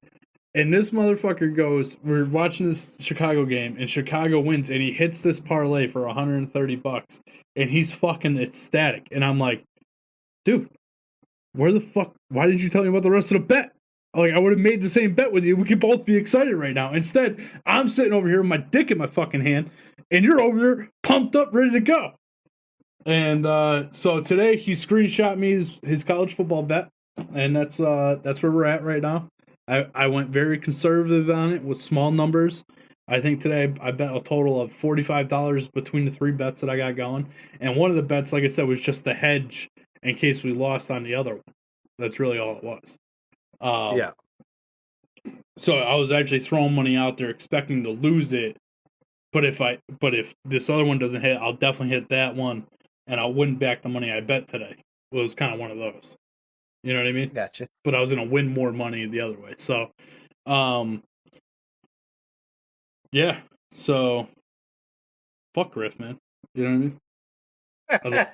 And this motherfucker goes, we're watching this Chicago game, and Chicago wins, and he hits this parlay for $130, and he's fucking ecstatic. And I'm like, dude, why did you tell me about the rest of the bet? Like, I would have made the same bet with you. We could both be excited right now. Instead, I'm sitting over here with my dick in my fucking hand, and you're over there pumped up, ready to go. And so today he screenshot me his college football bet, and that's where we're at right now. I went very conservative on it with small numbers. I think today I bet a total of $45 between the 3 bets that I got going. And one of the bets, like I said, was just the hedge in case we lost on the other one. That's really all it was. So I was actually throwing money out there expecting to lose it. But if this other one doesn't hit, I'll definitely hit that one, and I'll win back the money I bet today. It was kind of one of those. You know what I mean? Gotcha. But I was going to win more money the other way. So, yeah. So, fuck Griff, man. You know what I mean?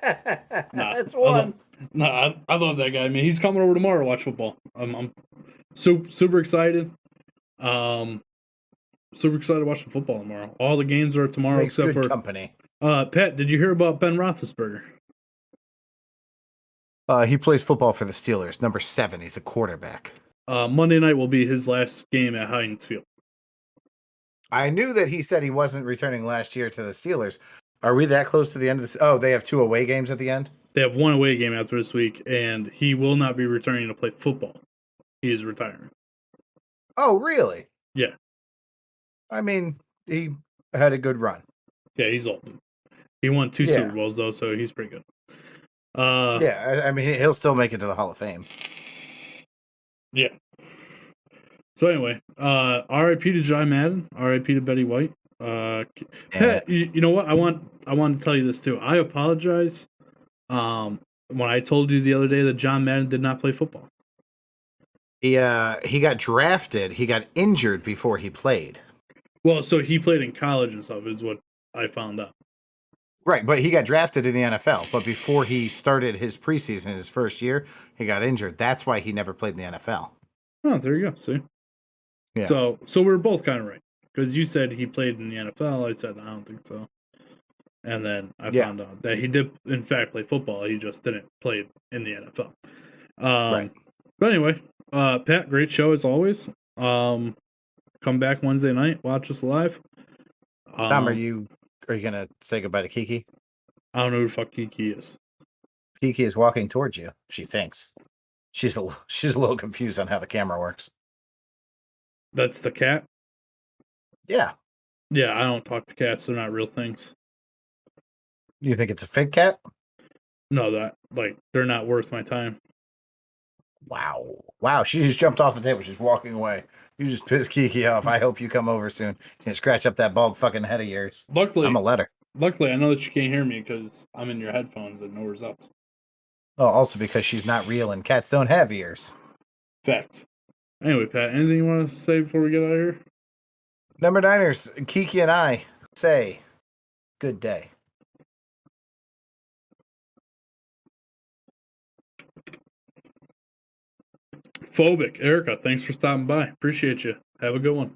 That's one. I love that guy, man. He's coming over tomorrow to watch football. I'm super excited. Super excited to watch the football tomorrow. All the games are tomorrow. Makes except good for company. Pat, did you hear about Ben Roethlisberger? He plays football for the Steelers. Number 7. He's a quarterback. Monday night will be his last game at Heinz Field. I knew that he said he wasn't returning last year to the Steelers. Are we that close to the end of this? Oh, they have 2 away games at the end? They have 1 away game after this week, and he will not be returning to play football. He is retiring. Oh, really? Yeah. I mean, he had a good run. Yeah, he's old. He won 2 Super Bowls, though, so he's pretty good. I mean, he'll still make it to the Hall of Fame. Yeah. So anyway, R.I.P. to John Madden. R.I.P. to Betty White. Pat, you know what? I want to tell you this too. I apologize. When I told you the other day that John Madden did not play football. He got drafted. He got injured before he played. Well, so he played in college and stuff is what I found out. Right, but he got drafted in the NFL. But before he started his preseason, his first year, he got injured. That's why he never played in the NFL. Oh, there you go. See? Yeah. So we're both kind of right. Because you said he played in the NFL. I said, I don't think so. And then I found out that he did, in fact, play football. He just didn't play in the NFL. Right. But anyway, Pat, great show as always. Come back Wednesday night. Watch us live. Tom, are you gonna say goodbye to Kiki? I don't know who the fuck Kiki is. Kiki is walking towards you. She thinks she's a little confused on how the camera works. That's the cat? Yeah. Yeah, I don't talk to cats. They're not real things. You think it's a fake cat? No, they're not worth my time. Wow. She just jumped off the table. She's walking away. You just pissed Kiki off. I hope you come over soon. You can scratch up that bald fucking head of yours. Luckily, I'm a letter. Luckily, I know that you can't hear me because I'm in your headphones and nowhere else. Oh, also because she's not real and cats don't have ears. Fact. Anyway, Pat, anything you want to say before we get out of here? Number Niners, Kiki and I say good day. Phobic. Erica, thanks for stopping by. Appreciate you. Have a good one.